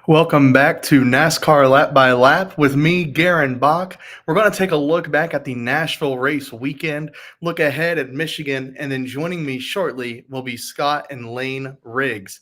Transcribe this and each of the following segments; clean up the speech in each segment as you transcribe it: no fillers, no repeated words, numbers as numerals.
Welcome back to NASCAR Lap by Lap with me, Garon Bach. We're going to take a look back at the Nashville race weekend, look ahead at Michigan, and then joining me shortly will be Scott and Layne Riggs.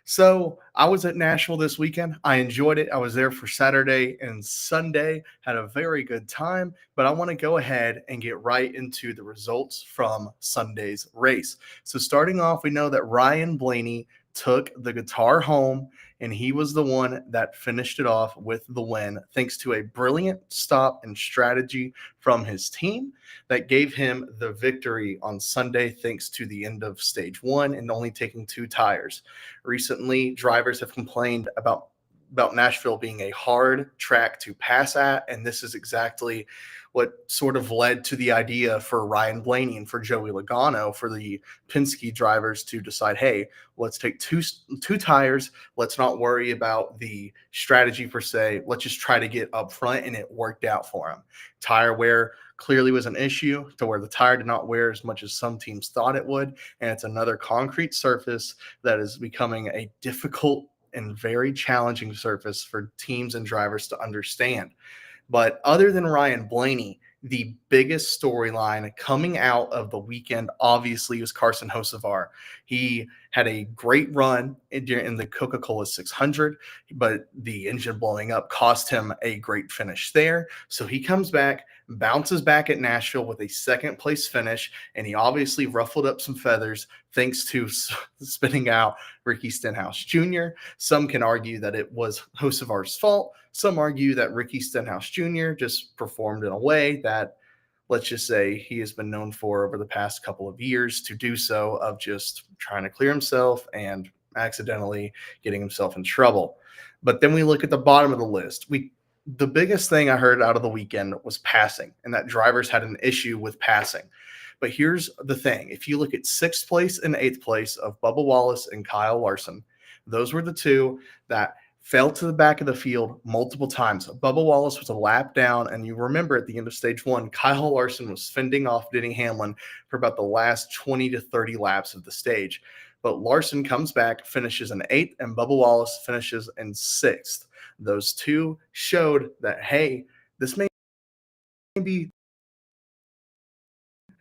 So I was at Nashville this weekend. I enjoyed it. I was there for Saturday and Sunday, had a very good time, but I want to go ahead and get right into the results from Sunday's race. So starting off, we know that Ryan Blaney took the guitar home, and he was the one that finished it off with the win, thanks to a brilliant stop and strategy from his team that gave him the victory on Sunday, thanks to the end of stage one and only taking two tires. Recently, drivers have complained about Nashville being a hard track to pass at, and this is exactly what sort of led to the idea for Ryan Blaney and for Joey Logano, for the Penske drivers to decide, hey, let's take two tires. Let's not worry about the strategy per se. Let's just try to get up front, and it worked out for him. Tire wear clearly was an issue, to where the tire did not wear as much as some teams thought it would, and it's another concrete surface that is becoming a difficult and very challenging surface for teams and drivers to understand. But other than Ryan Blaney, the biggest storyline coming out of the weekend obviously was Carson Hocevar. He had a great run in the Coca-Cola 600, but the engine blowing up cost him a great finish there. So he comes back, bounces back at Nashville with a second place finish, and he obviously ruffled up some feathers thanks to spinning out Ricky Stenhouse Jr. Some can argue that it was Hocevar's fault. Some argue that Ricky Stenhouse Jr. just performed in a way that, let's just say, he has been known for over the past couple of years to do so, of just trying to clear himself and accidentally getting himself in trouble. But then we look at the bottom of the list. The biggest thing I heard out of the weekend was passing, and that drivers had an issue with passing. But here's the thing. If you look at sixth place and eighth place of Bubba Wallace and Kyle Larson, those were the two that fell to the back of the field multiple times. Bubba Wallace was a lap down, and you remember at the end of stage one, Kyle Larson was fending off Denny Hamlin for about the last 20 to 30 laps of the stage. But Larson comes back, finishes in eighth, and Bubba Wallace finishes in sixth. Those two showed that, hey, this may be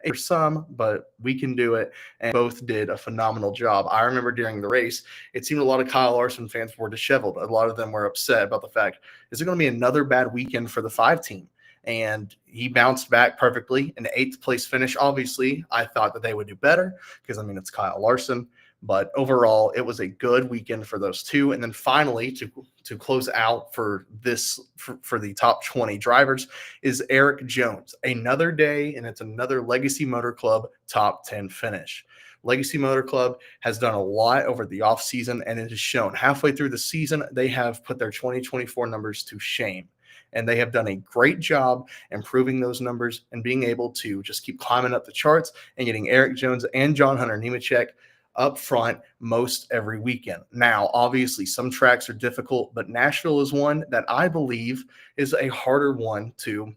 for some, but we can do it. And both did a phenomenal job. I remember during the race, it seemed a lot of Kyle Larson fans were disheveled. A lot of them were upset about the fact, is it going to be another bad weekend for the 5 team? And he bounced back perfectly. An eighth place finish. Obviously, I thought that they would do better because, I mean, it's Kyle Larson. But overall, it was a good weekend for those two. And then finally, to close out for this for the top 20 drivers is Eric Jones. Another day, and it's another Legacy Motor Club top 10 finish. Legacy Motor Club has done a lot over the offseason, and it has shown halfway through the season they have put their 2024 numbers to shame. And they have done a great job improving those numbers and being able to just keep climbing up the charts and getting Eric Jones and John Hunter Nemechek up front most every weekend. Now, obviously, some tracks are difficult, but Nashville is one that I believe is a harder one to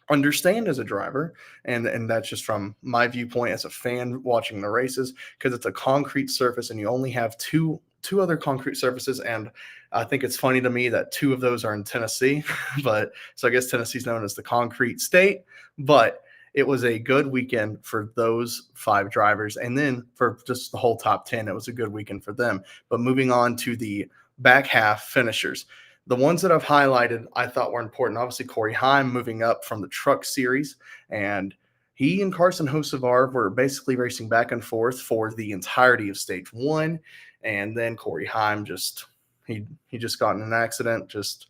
understand as a driver. And that's just from my viewpoint as a fan watching the races, because it's a concrete surface and you only have two other concrete surfaces. And I think it's funny to me that 2 of those are in Tennessee, but so I guess Tennessee's known as the concrete state. But it was a good weekend for those 5 drivers. And then for just the whole top 10, it was a good weekend for them. But moving on to the back half finishers, the ones that I've highlighted I thought were important. Obviously, Corey Heim moving up from the truck series, and he and Carson Hocevar were basically racing back and forth for the entirety of stage 1. And then Corey Heim he just got in an accident, just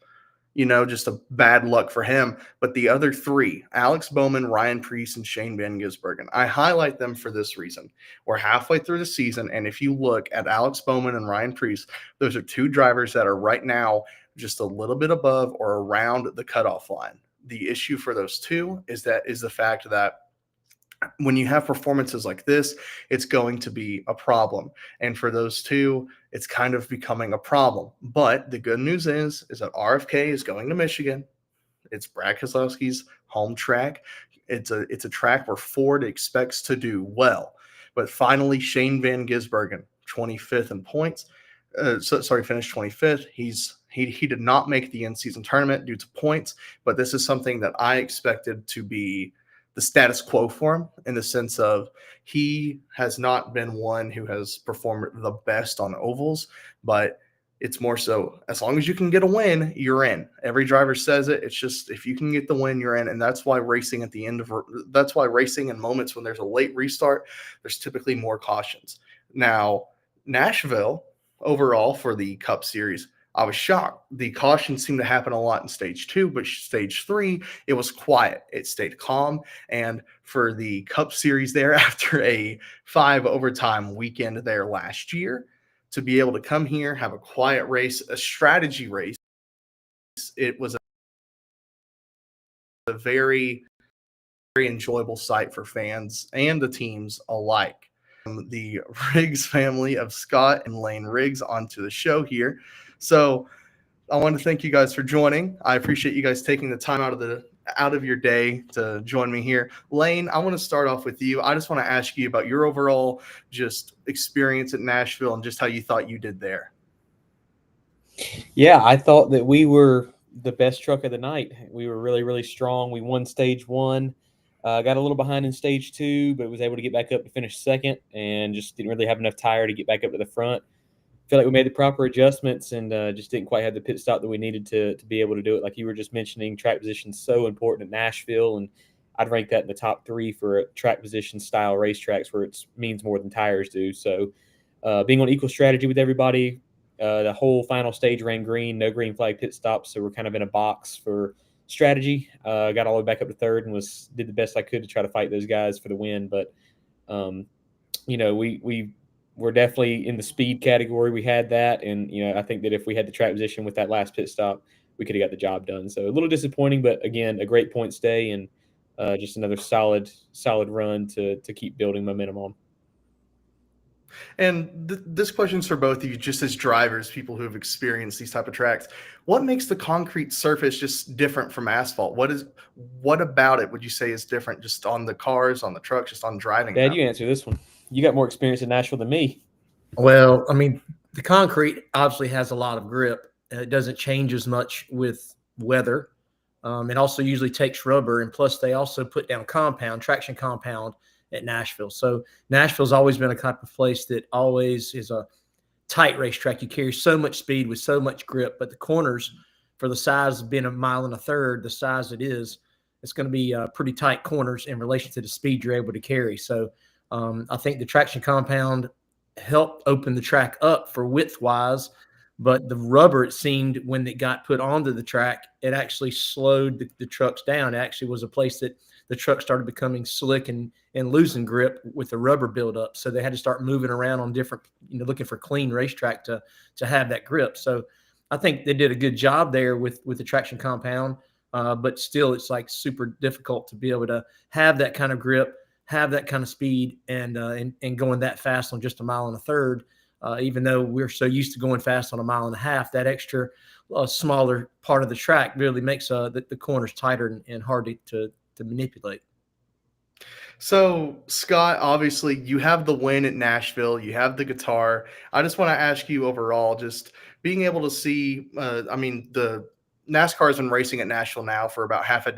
a bad luck for him. But the other 3, Alex Bowman, Ryan Preece, and Shane Van Gisbergen, I highlight them for this reason. We're halfway through the season, and if you look at Alex Bowman and Ryan Preece, those are 2 drivers that are right now just a little bit above or around the cutoff line. The issue for those 2 is the fact that When you have performances like this, it's going to be a problem. And for those two, it's kind of becoming a problem. But the good news is that RFK is going to Michigan. It's Brad Keselowski's home track. It's a track where Ford expects to do well. But finally, Shane Van Gisbergen, 25th in points. Finished 25th. He did not make the in-season tournament due to points, but this is something that I expected to be the status quo for him, in the sense of he has not been one who has performed the best on ovals, but it's more so as long as you can get a win, you're in. Every driver says it. It's just if you can get the win, you're in, and that's why racing in moments when there's a late restart, there's typically more cautions. Now, Nashville overall for the Cup Series, I was shocked. The cautions seemed to happen a lot in stage 2, but stage 3, it was quiet. It stayed calm. And for the Cup Series there, after a 5 overtime weekend there last year, to be able to come here, have a quiet race, a strategy race, it was a very, very enjoyable sight for fans and the teams alike. The Riggs family of Scott and Layne Riggs onto the show here. So I want to thank you guys for joining. I appreciate you guys taking the time out of your day to join me here. Layne, I want to start off with you. I just want to ask you about your overall just experience at Nashville and just how you thought you did there. Yeah, I thought that we were the best truck of the night. We were really, really strong. We won stage 1. Got a little behind in stage 2, but was able to get back up to finish second and just didn't really have enough tire to get back up to the front. Feel like we made the proper adjustments and just didn't quite have the pit stop that we needed to be able to do it. Like you were just mentioning, track position is so important at Nashville, and I'd rank that in the top 3 for track position style racetracks where it means more than tires do. So being on equal strategy with everybody, the whole final stage ran green, no green flag pit stops, so we're kind of in a box for strategy. Got all the way back up to third and did the best I could to try to fight those guys for the win. But we're definitely in the speed category. We had that, and I think that if we had the track position with that last pit stop, we could have got the job done. So a little disappointing, but again, a great points day and just another solid run to keep building momentum on. And this question's for both of you, just as drivers, people who have experienced these type of tracks. What makes the concrete surface just different from asphalt? What about it would you say is different, just on the cars, on the trucks, just on driving? Dad, you answer this one. You got more experience in Nashville than me. Well, I mean, the concrete obviously has a lot of grip. It doesn't change as much with weather. It also usually takes rubber, and plus they also put down traction compound at Nashville. So Nashville's always been a type of place that always is a tight racetrack. You carry so much speed with so much grip, but the corners, for the size of being 1.33 miles, the size it is, it's going to be pretty tight corners in relation to the speed you're able to carry. So I think the traction compound helped open the track up for width-wise, but the rubber, it seemed, when it got put onto the track, it actually slowed the trucks down. It actually was a place that the truck started becoming slick and losing grip with the rubber buildup. So they had to start moving around on different, looking for clean racetrack to have that grip. So I think they did a good job there with the traction compound, but still it's like super difficult to be able to have that kind of grip, have that kind of speed, and going that fast on just 1.33 miles. Even though we're so used to going fast on 1.5 miles, that extra smaller part of the track really makes the corners tighter and hard to manipulate. So, Scott, obviously you have the win at Nashville, you have the guitar. I just want to ask you overall, just being able to see, the NASCAR has been racing at Nashville now for about half a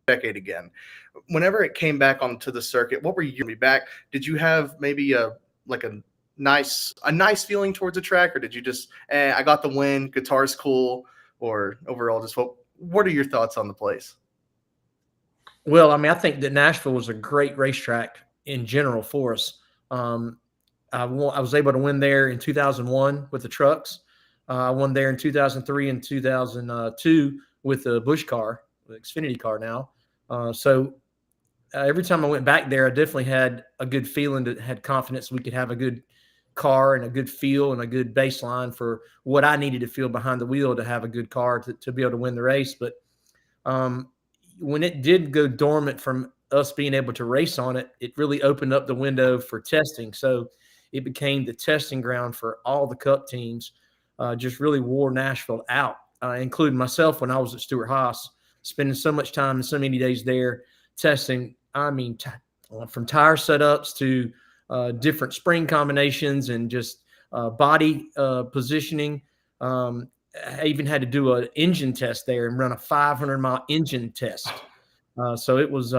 decade again. Whenever it came back onto the circuit, what were you back? Did you have maybe a nice feeling towards the track, or did you just, I got the win, guitar's cool, or overall just what are your thoughts on the place? Well, I mean, I think that Nashville was a great racetrack in general for us. I was able to win there in 2001 with the trucks. I won there in 2003 and 2002 with the Busch car, the Xfinity car now. So every time I went back there, I definitely had a good feeling, had confidence we could have a good car and a good feel and a good baseline for what I needed to feel behind the wheel to have a good car to be able to win the race. But when it did go dormant from us being able to race on it, it really opened up the window for testing. So it became the testing ground for all the Cup teams. Just really wore Nashville out, including myself when I was at Stewart Haas, spending so much time and so many days there testing. I mean, from tire setups to different spring combinations and just body positioning. I even had to do an engine test there and run a 500-mile engine test. So it was,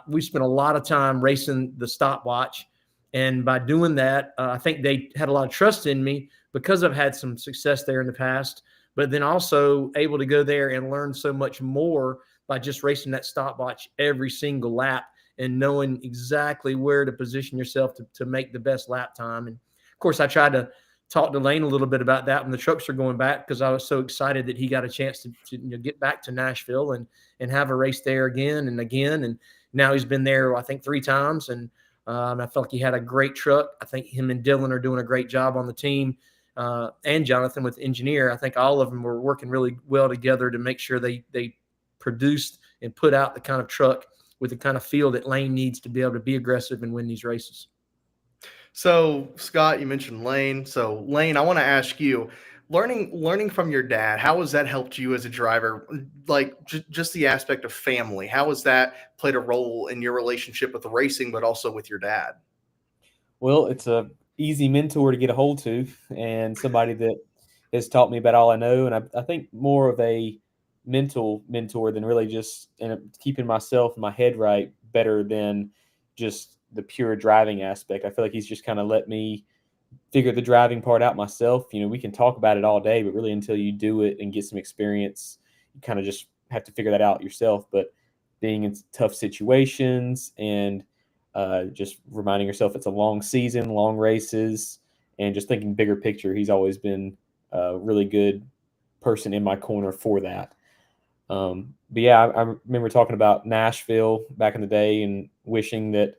we spent a lot of time racing the stopwatch. And by doing that, I think they had a lot of trust in me because I've had some success there in the past, but then also able to go there and learn so much more by just racing that stopwatch every single lap and knowing exactly where to position yourself to make the best lap time. And of course, I tried to talk to Layne a little bit about that when the trucks are going back, because I was so excited that he got a chance to get back to Nashville and have a race there again and again. And now he's been there, I think, 3 times. And I felt like he had a great truck. I think him and Dylan are doing a great job on the team, and Jonathan with the engineer. I think all of them were working really well together to make sure they produced and put out the kind of truck with the kind of feel that Layne needs to be able to be aggressive and win these races. So, Scott, you mentioned Layne. So, Layne, I want to ask you, learning from your dad, how has that helped you as a driver? Like just the aspect of family, how has that played a role in your relationship with racing, but also with your dad? Well, it's a easy mentor to get a hold to, and somebody that has taught me about all I know. And I think more of a mental mentor than really just keeping myself, my head right better than just the pure driving aspect. I feel like he's just kind of let me figure the driving part out myself. You know, we can talk about it all day, but really until you do it and get some experience, you kind of just have to figure that out yourself. But being in tough situations and just reminding yourself it's a long season, long races, and just thinking bigger picture, he's always been a really good person in my corner for that. But yeah, I remember talking about Nashville back in the day and wishing that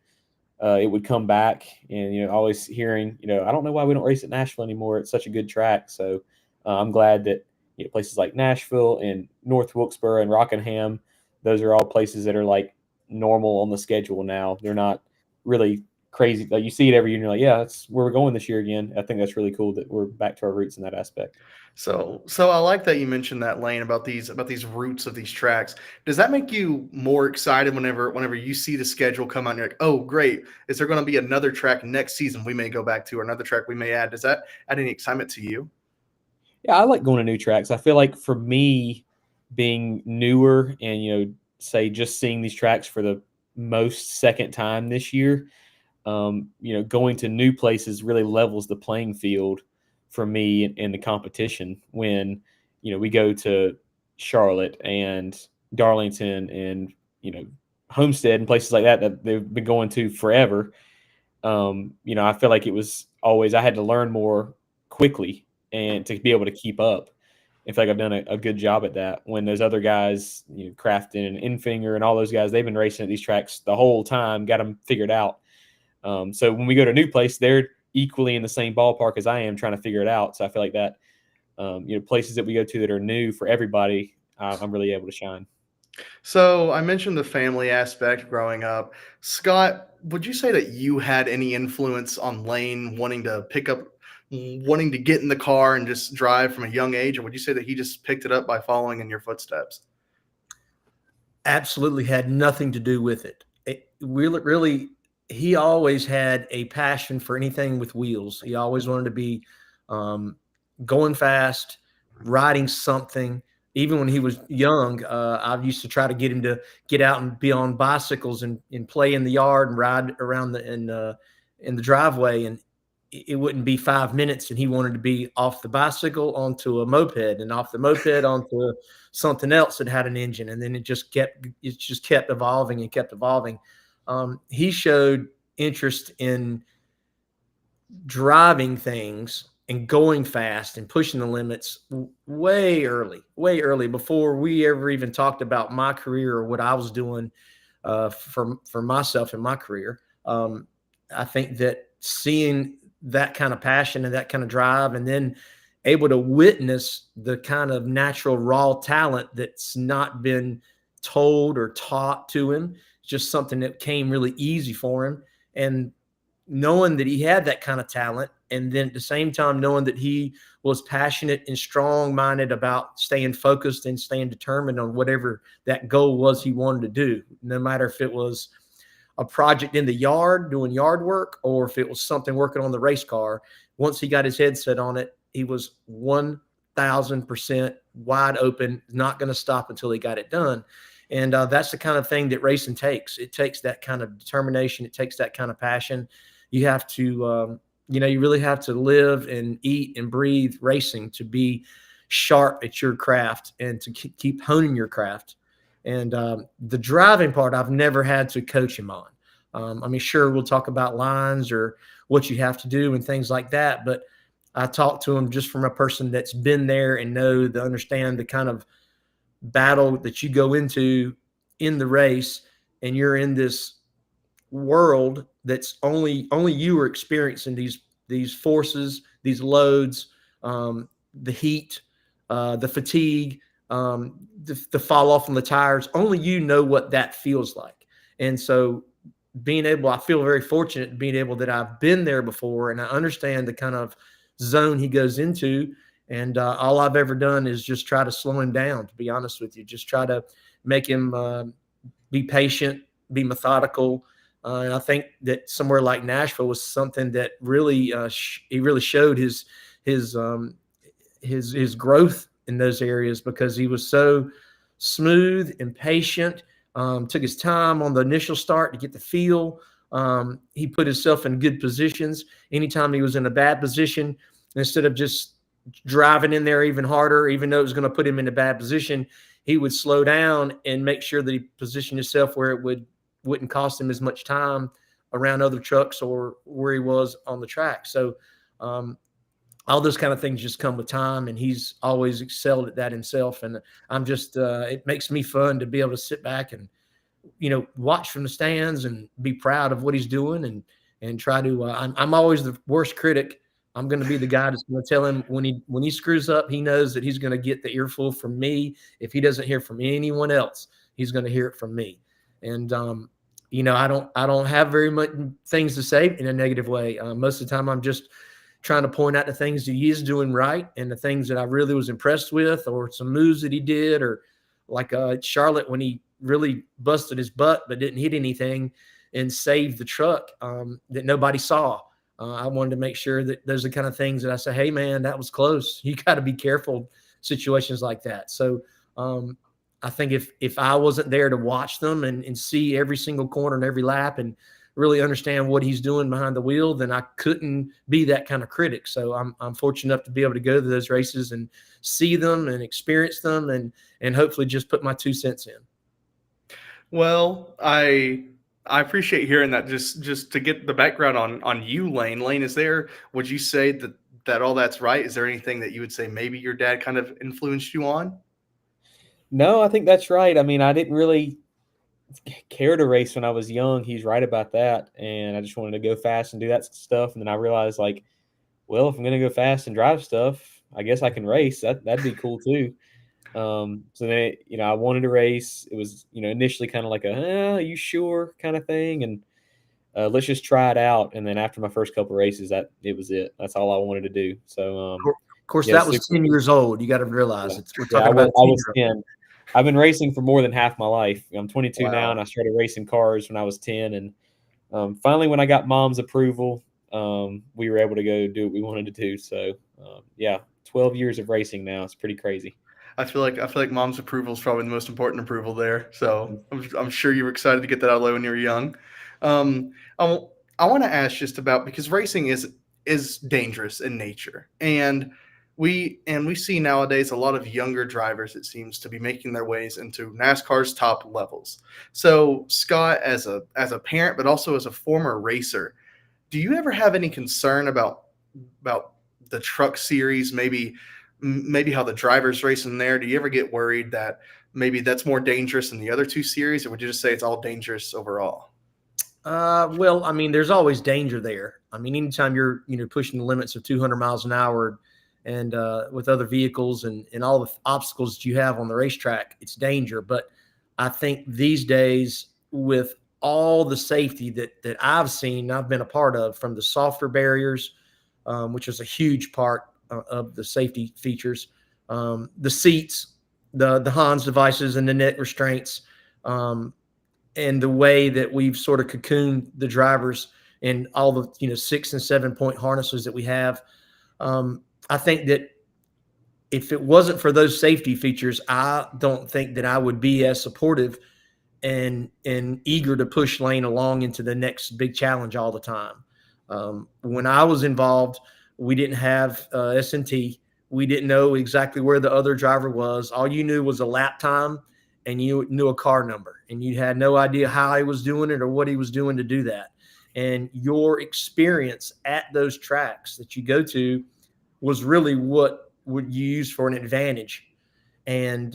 it would come back, and always hearing, I don't know why we don't race at Nashville anymore. It's such a good track. So I'm glad that places like Nashville and North Wilkesboro and Rockingham, those are all places that are like normal on the schedule now. They're not really crazy. Like you see it every year and you're like, yeah, that's where we're going this year again. I think that's really cool that we're back to our roots in that aspect. So I like that you mentioned that, Layne, about these roots of these tracks. Does that make you more excited whenever you see the schedule come out and you're like, oh, great, is there going to be another track next season we may go back to, or another track we may add? Does that add any excitement to you? Yeah, I like going to new tracks. I feel like for me, being newer and say just seeing these tracks for the most second time this year, going to new places really levels the playing field for me in the competition. When we go to Charlotte and Darlington and Homestead and places like that they've been going to forever. I feel like it was always, I had to learn more quickly and to be able to keep up. I feel like I've done a good job at that. When those other guys, Crafton and Infinger and all those guys, they've been racing at these tracks the whole time, got them figured out. So when we go to a new place, they're equally in the same ballpark as I am, trying to figure it out. So I feel like that, places that we go to that are new for everybody, I'm really able to shine. So I mentioned the family aspect growing up. Scott, would you say that you had any influence on Layne wanting to get in the car and just drive from a young age? Or would you say that he just picked it up by following in your footsteps? Absolutely had nothing to do with it. It really, he always had a passion for anything with wheels. He always wanted to be going fast, riding something. Even when he was young, I used to try to get him to get out and be on bicycles and play in the yard and ride around in the driveway. And it wouldn't be 5 minutes, and he wanted to be off the bicycle onto a moped, and off the moped onto something else that had an engine. And then it just kept evolving and kept evolving. He showed interest in driving things and going fast and pushing the limits way early before we ever even talked about my career or what I was doing for myself in my career. I think that seeing that kind of passion and that kind of drive, and then able to witness the kind of natural raw talent that's not been told or taught to him. It's just something that came really easy for him. And knowing that he had that kind of talent, and then at the same time knowing that he was passionate and strong-minded about staying focused and staying determined on whatever that goal was he wanted to do, no matter if it was a project in the yard doing yard work or if it was something working on the race car. Once he got his head set on it, he was 1,000% wide open, not going to stop until he got it done. And that's the kind of thing that racing takes. It takes that kind of determination. It takes that kind of passion. You have to, you really have to live and eat and breathe racing to be sharp at your craft and to keep honing your craft. And the driving part, I've never had to coach him on. I mean, sure, we'll talk about lines or what you have to do and things like that. But I talk to him just from a person that's been there and understand the kind of battle that you go into in the race, and you're in this world that's only you are experiencing these forces, these loads, the heat, the fatigue, the fall off on the tires. Only you know what that feels like. And so I feel very fortunate being able that I've been there before, and I understand the kind of zone he goes into. And all I've ever done is just try to slow him down, to be honest with you, just try to make him be patient, be methodical. And I think that somewhere like Nashville was something that really he really showed his growth in those areas, because he was so smooth and patient. Took his time on the initial start to get the feel. He put himself in good positions. Anytime he was in a bad position, instead of just driving in there even harder, even though it was going to put him in a bad position, he would slow down and make sure that he positioned himself where it wouldn't cost him as much time around other trucks or where he was on the track. So all those kind of things just come with time, and he's always excelled at that himself. And I'm just it makes me fun to be able to sit back and watch from the stands and be proud of what he's doing, and try to I'm always the worst critic. I'm going to be the guy that's going to tell him when he screws up, he knows that he's going to get the earful from me. If he doesn't hear from anyone else, he's going to hear it from me. And I don't have very much things to say in a negative way. Most of the time, I'm just trying to point out the things that he is doing right and the things that I really was impressed with, or some moves that he did, or like Charlotte, when he really busted his butt but didn't hit anything and saved the truck that nobody saw. I wanted to make sure that those are the kind of things that I say, hey, man, that was close. You got to be careful situations like that. So I think if I wasn't there to watch them and see every single corner and every lap and really understand what he's doing behind the wheel, then I couldn't be that kind of critic. So I'm fortunate enough to be able to go to those races and see them and experience them, and hopefully just put my 2 cents in. Well, I appreciate hearing that. Just to get the background on you, Layne. Layne, would you say that all that's right? Is there anything that you would say maybe your dad kind of influenced you on? No, I think that's right. I mean, I didn't really care to race when I was young. He's right about that. And I just wanted to go fast and do that stuff. And then I realized, like, well, if I'm going to go fast and drive stuff, I guess I can race. That'd be cool too. So then, I wanted to race. It was, initially kind of like are you sure kind of thing. And let's just try it out. And then after my first couple of races, it was it. That's all I wanted to do. So, of course, that was 10 years old. You got to realize we're talking about. I was 10. I've been racing for more than half my life. I'm 22 now, and I started racing cars when I was 10. And finally, when I got Mom's approval, we were able to go do what we wanted to do. So, 12 years of racing now. It's pretty crazy. I feel like Mom's approval is probably the most important approval there. So I'm sure you were excited to get that out of the way when you were young. I want to ask just about, because racing is dangerous in nature, and we see nowadays a lot of younger drivers, it seems, to be making their ways into NASCAR's top levels. So Scott, as a parent, but also as a former racer, do you ever have any concern about the truck series, maybe how the drivers race in there? Do you ever get worried that maybe that's more dangerous than the other two series, or would you just say it's all dangerous overall? Well, I mean, there's always danger there. I mean, anytime you're pushing the limits of 200 miles an hour and with other vehicles and all the obstacles that you have on the racetrack, it's danger. But I think these days, with all the safety that I've seen, I've been a part of, from the softer barriers, which is a huge part of the safety features, the seats, the Hans devices, and the neck restraints, and the way that we've sort of cocooned the drivers in all the 6 and 7 point harnesses that we have. I think that if it wasn't for those safety features, I don't think that I would be as supportive and eager to push Layne along into the next big challenge all the time. When I was involved, we didn't have S&T. We didn't know exactly where the other driver was. All you knew was a lap time, and you knew a car number, and you had no idea how he was doing it or what he was doing to do that. And your experience at those tracks that you go to was really what would you use for an advantage. And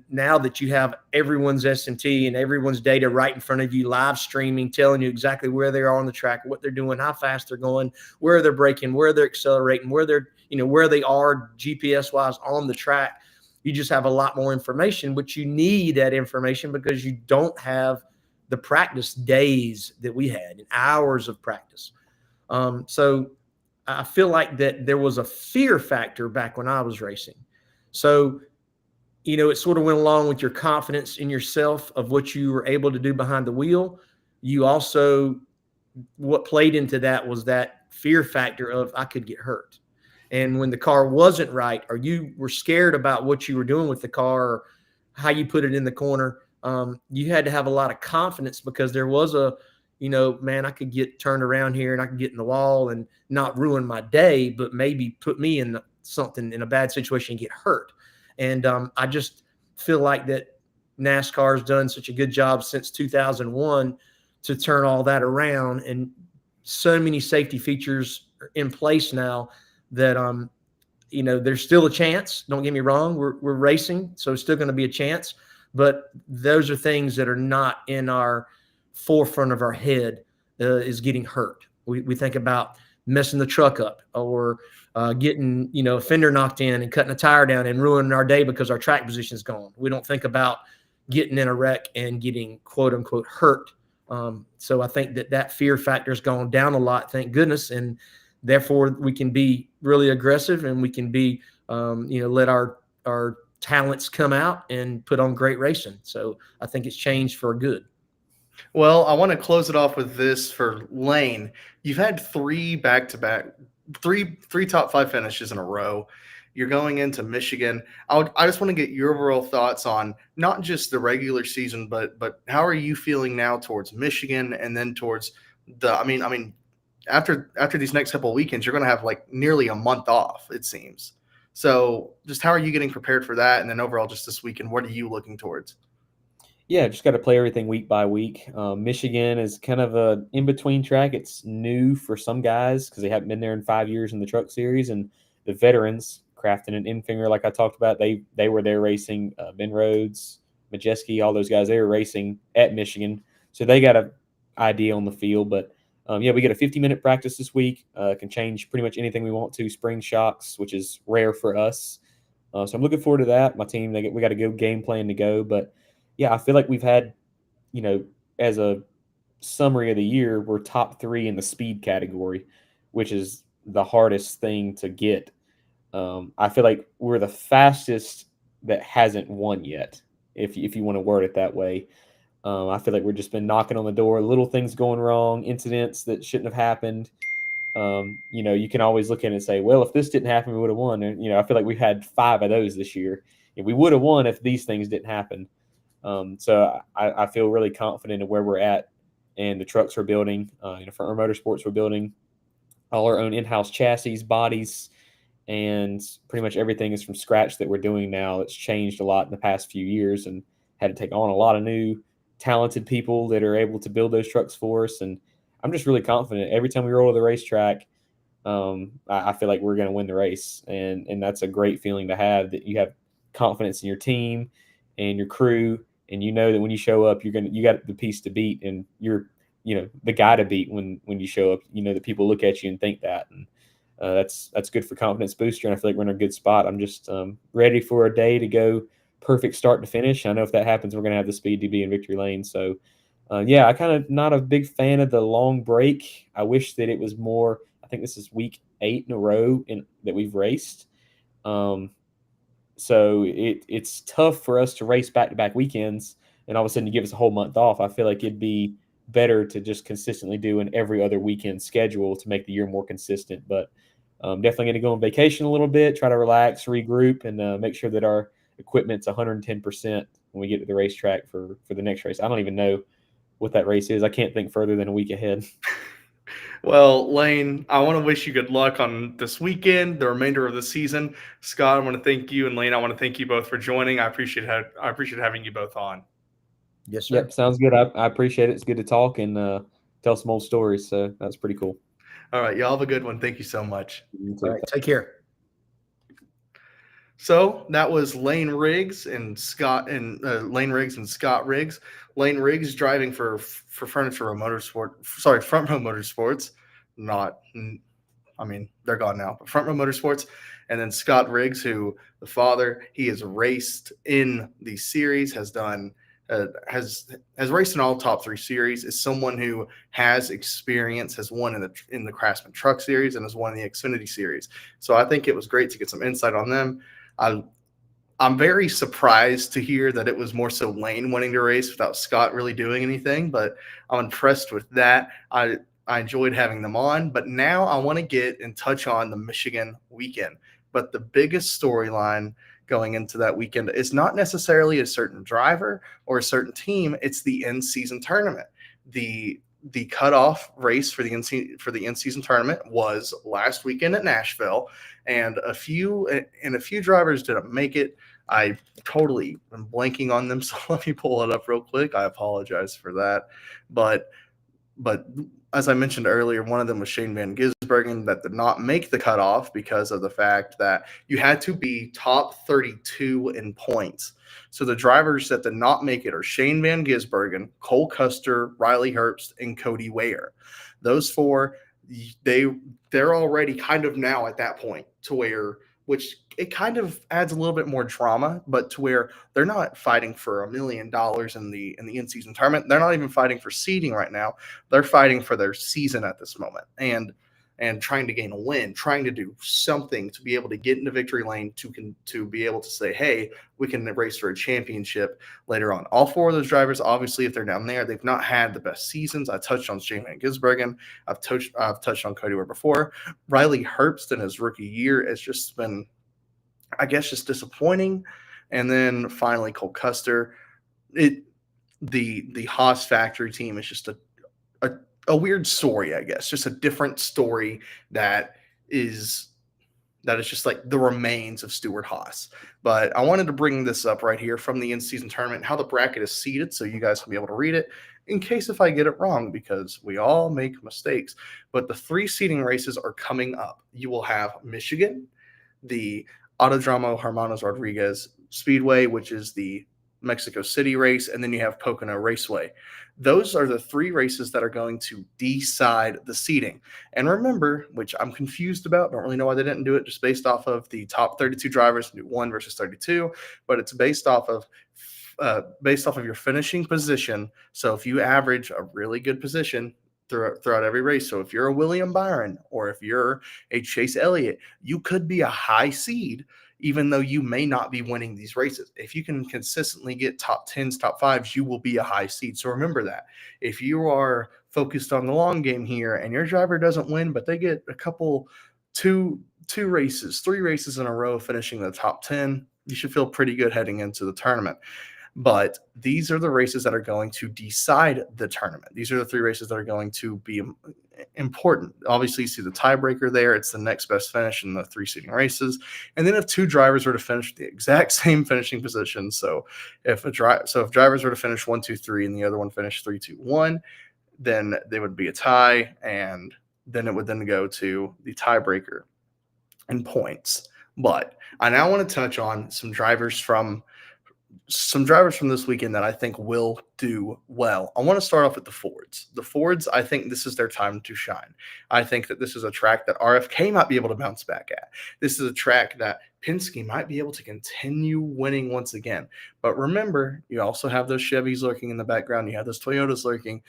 now that you have everyone's S&T and everyone's data right in front of you, live streaming, telling you exactly where they are on the track, what they're doing, how fast they're going, where they're braking, where they're accelerating, where they are GPS wise on the track, you just have a lot more information. But you need that information because you don't have the practice days that we had and hours of practice. So I feel like that there was a fear factor back when I was racing. So, it sort of went along with your confidence in yourself of what you were able to do behind the wheel. You also, what played into that was that fear factor of I could get hurt. And when the car wasn't right, or you were scared about what you were doing with the car or how you put it in the corner, you had to have a lot of confidence because there was man, I could get turned around here and I could get in the wall and not ruin my day, but maybe put me in a bad situation and get hurt. And I just feel like that NASCAR has done such a good job since 2001 to turn all that around, and so many safety features are in place now that there's still a chance. Don't get me wrong, we're racing, so it's still going to be a chance, but those are things that are not in our forefront of our head. Is getting hurt. We think about messing the truck up or getting a fender knocked in and cutting a tire down and ruining our day because our track position is gone. We don't think about getting in a wreck and getting quote unquote hurt. So I think that fear factor has gone down a lot, thank goodness, and therefore we can be really aggressive and we can be let our talents come out and put on great racing. So I think it's changed for good. Well, I want to close it off with this for Layne. You've had three back-to-back, three top 5 finishes in a row. You're going into Michigan. I just want to get your overall thoughts on not just the regular season, but how are you feeling now towards Michigan and then towards after these next couple of weekends, you're going to have like nearly a month off, it seems. So just how are you getting prepared for that? And then overall, just this weekend, what are you looking towards? Yeah, just got to play everything week by week. Michigan is kind of a in-between track. It's new for some guys because they haven't been there in 5 years in the Truck Series, and the veterans, Crafton and Infinger, like I talked about, they were there racing. Ben Rhodes, Majeski, all those guys, they were racing at Michigan, so they got an idea on the field. But we get a 50-minute practice this week. Can change pretty much anything we want to. Spring shocks, which is rare for us. So I'm looking forward to that. My team, we got a good game plan to go, but yeah, I feel like we've had, as a summary of the year, we're top 3 in the speed category, which is the hardest thing to get. I feel like we're the fastest that hasn't won yet, if you want to word it that way. I feel like we've just been knocking on the door, little things going wrong, incidents that shouldn't have happened. You can always look at it and say, well, if this didn't happen, we would have won. And, I feel like we've had 5 of those this year. We would have won if these things didn't happen. So I feel really confident in where we're at, and the trucks we're building. For our motorsports, we're building all our own in-house chassis, bodies, and pretty much everything is from scratch that we're doing now. It's changed a lot in the past few years and had to take on a lot of new talented people that are able to build those trucks for us. And I'm just really confident every time we roll to the racetrack. I feel like we're going to win the race, and that's a great feeling to have, that you have confidence in your team and your crew. And you know that when you show up, you got the piece to beat, and you're, the guy to beat when you show up. That people look at you and think that, and that's good for confidence booster. And I feel like we're in a good spot. I'm just ready for a day to go perfect start to finish. I know if that happens, we're going to have the speed to be in victory lane. So, yeah, I kind of not a big fan of the long break. I wish that it was more. I think this is week 8 in a row that we've raced. So it's tough for us to race back-to-back weekends, and all of a sudden you give us a whole month off. I feel like it'd be better to just consistently do an every other weekend schedule to make the year more consistent. But definitely going to go on vacation a little bit, try to relax, regroup, and make sure that our equipment's 110% when we get to the racetrack for the next race. I don't even know what that race is. I can't think further than a week ahead. Well, Layne, I want to wish you good luck on this weekend, the remainder of the season. Scott, I want to thank you, and Layne, I want to thank you both for joining. I appreciate having you both on. Yes, sir. Yep, sounds good. I appreciate it. It's good to talk and tell some old stories. So that's pretty cool. All right, y'all have a good one. Thank you so much. All right, take care. So that was Layne Riggs and Scott Riggs. Layne Riggs driving for Front Row Motorsports. They're gone now, but Front Row Motorsports. And then Scott Riggs, who the father, he has raced in the series, has raced in all top 3 series, is someone who has experience, has won in the Craftsman Truck Series, and has won in the Xfinity Series. So I think it was great to get some insight on them. I'm very surprised to hear that it was more so Layne wanting to race without Scott really doing anything, but I'm impressed with that. I enjoyed having them on, but now I want to get and touch on the Michigan weekend. But the biggest storyline going into that weekend is not necessarily a certain driver or a certain team. It's the in-season tournament. The cutoff race for the in-season tournament was last weekend at Nashville, and a few drivers didn't make it. I totally am blanking on them, so let me pull it up real quick. I apologize for that, but as I mentioned earlier, one of them was Shane Van Gisbergen that did not make the cutoff because of the fact that you had to be top 32 in points. So the drivers that did not make it are Shane Van Gisbergen, Cole Custer, Riley Herbst, and Cody Ware. Those 4, they're already kind of now at that point to where, which it kind of adds a little bit more drama, but to where they're not fighting for $1 million in the in-season tournament. They're not even fighting for seeding right now. They're fighting for their season at this moment and trying to gain a win, trying to do something to be able to get into victory lane to be able to say, hey, we can race for a championship later on. All 4 of those drivers, obviously, if they're down there, they've not had the best seasons. I touched on Shane Van Gisbergen. I've touched on Cody Ware before. Riley Herbst in his rookie year has just been, I guess, just disappointing. And then finally, Cole Custer. The Haas factory team is just a weird story, I guess, just a different story that is just like the remains of Stuart Haas. But I wanted to bring this up right here from the in-season tournament, how the bracket is seeded, so you guys can be able to read it in case if I get it wrong, because we all make mistakes. But the 3 seeding races are coming up. You will have Michigan, the Autodromo Hermanos Rodriguez Speedway, which is the Mexico City race, and then you have Pocono Raceway. Those are the 3 races that are going to decide the seeding. And remember, which I'm confused about, don't really know why they didn't do it, just based off of the top 32 drivers, do 1 versus 32, but it's based off of your finishing position. So if you average a really good position throughout every race, so if you're a William Byron or if you're a Chase Elliott, you could be a high seed even though you may not be winning these races. If you can consistently get top 10s, top 5s, you will be a high seed. So remember that. If you are focused on the long game here and your driver doesn't win, but they get two races, 3 races in a row finishing the top 10, you should feel pretty good heading into the tournament. But these are the races that are going to decide the tournament. These are the 3 races that are going to be important. Obviously, you see the tiebreaker there. It's the next best finish in the 3 seeding races. And then if 2 drivers were to finish the exact same finishing position, so if drivers were to finish 1, 2, 3, and the other one finished 3, 2, 1, then they would be a tie, and then it would then go to the tiebreaker in points. But I now want to touch on some drivers from some drivers from this weekend that I think will do well. I want to start off with the Fords. The Fords, I think this is their time to shine. I think that this is a track that RFK might be able to bounce back at. This is a track that Penske might be able to continue winning once again. But remember, you also have those Chevys lurking in the background. You have those Toyotas lurking.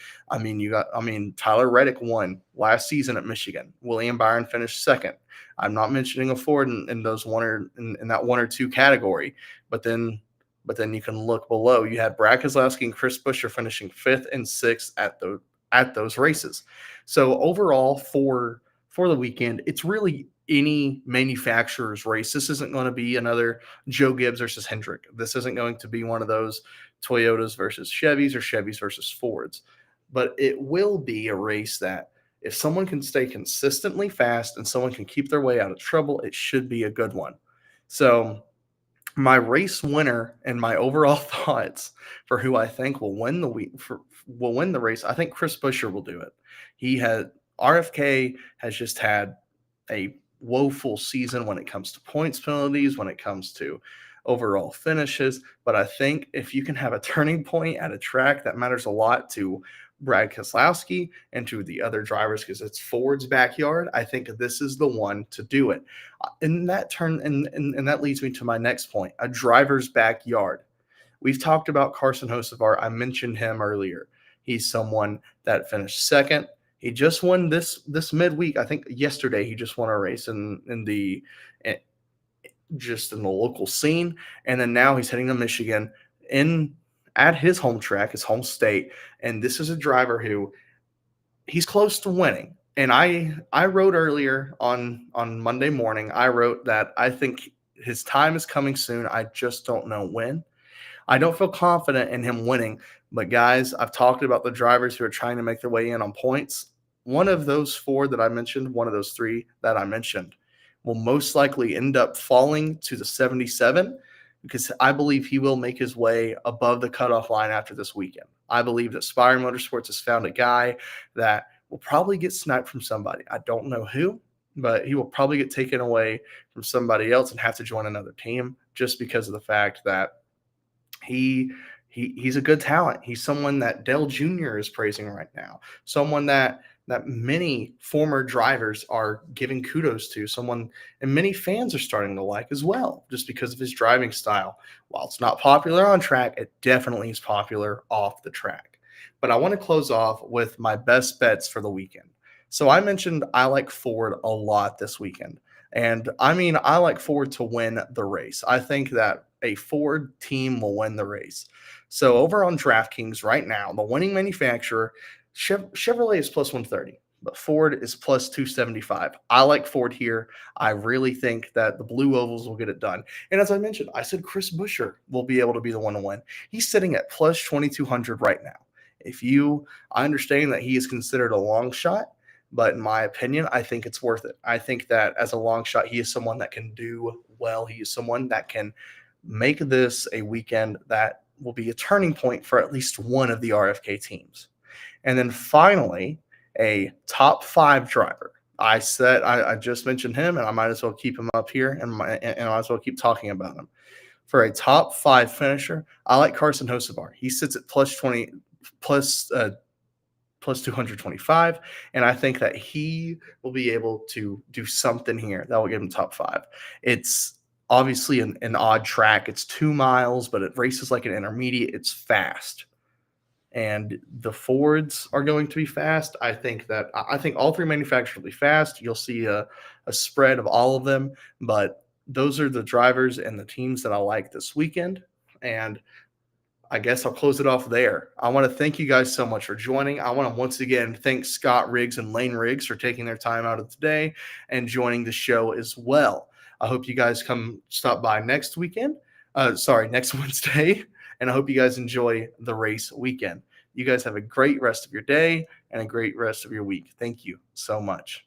Tyler Reddick won last season at Michigan. William Byron finished second. I'm not mentioning a Ford in those in that 1 or 2 category, but then you can look below. You had Brad Keselowski and Chris Buescher finishing 5th and 6th at those races. So overall for the weekend, it's really any manufacturer's race. This isn't going to be another Joe Gibbs versus Hendrick. This isn't going to be one of those Toyotas versus Chevys or Chevys versus Fords. But it will be a race that if someone can stay consistently fast and someone can keep their way out of trouble, it should be a good one. So my race winner and my overall thoughts for who I think will win the race, I think Chris Buescher will do it. RFK has just had a woeful season when it comes to points penalties, when it comes to overall finishes. But I think if you can have a turning point at a track that matters a lot to Brad Keselowski and to the other drivers, because it's Ford's backyard, I think this is the one to do it. And that leads me to my next point, a driver's backyard. We've talked about Carson Hocevar. I mentioned him earlier. He's someone that finished second. He just won this midweek. I think yesterday he just won a race in the local scene, and then now he's heading to Michigan at his home track, his home state. And this is a driver who he's close to winning. And I wrote earlier on Monday morning, I wrote that I think his time is coming soon. I just don't know when. I don't feel confident in him winning. But guys, I've talked about the drivers who are trying to make their way in on points. One of those 4 that I mentioned, one of those 3 that I mentioned, will most likely end up falling to the 77, because I believe he will make his way above the cutoff line after this weekend. I believe that Spire Motorsports has found a guy that will probably get sniped from somebody. I don't know who, but he will probably get taken away from somebody else and have to join another team just because of the fact that he's a good talent. He's someone that Dale Jr. is praising right now, someone that many former drivers are giving kudos to, someone and many fans are starting to like as well, just because of his driving style. While it's not popular on track, it definitely is popular off the track. But I want to close off with my best bets for the weekend. So I mentioned I like Ford a lot this weekend. And I like Ford to win the race. I think that a Ford team will win the race. So over on DraftKings right now, the winning manufacturer, Chevrolet is plus 130, but Ford is plus 275. I like Ford here. I really think that the Blue Ovals will get it done. And as I mentioned, I said Chris Buescher will be able to be the one to win. He's sitting at plus 2,200 right now. I understand that he is considered a long shot, but in my opinion, I think it's worth it. I think that as a long shot, he is someone that can do well. He is someone that can make this a weekend that will be a turning point for at least one of the RFK teams. And then finally, a top 5 driver. I just mentioned him, and I might as well keep him up here, and I might as well keep talking about him. For a top 5 finisher, I like Carson Hocevar. He sits at plus 225, and I think that he will be able to do something here that will give him top 5. It's obviously an odd track. It's 2 miles, but it races like an intermediate. It's fast. And the Fords are going to be fast. I think all 3 manufacturers will be fast. You'll see a spread of all of them, but those are the drivers and the teams that I like this weekend. And I guess I'll close it off there. I want to thank you guys so much for joining. I want to once again thank Scott Riggs and Layne Riggs for taking their time out of today and joining the show as well. I hope you guys stop by next Wednesday. And I hope you guys enjoy the race weekend. You guys have a great rest of your day and a great rest of your week. Thank you so much.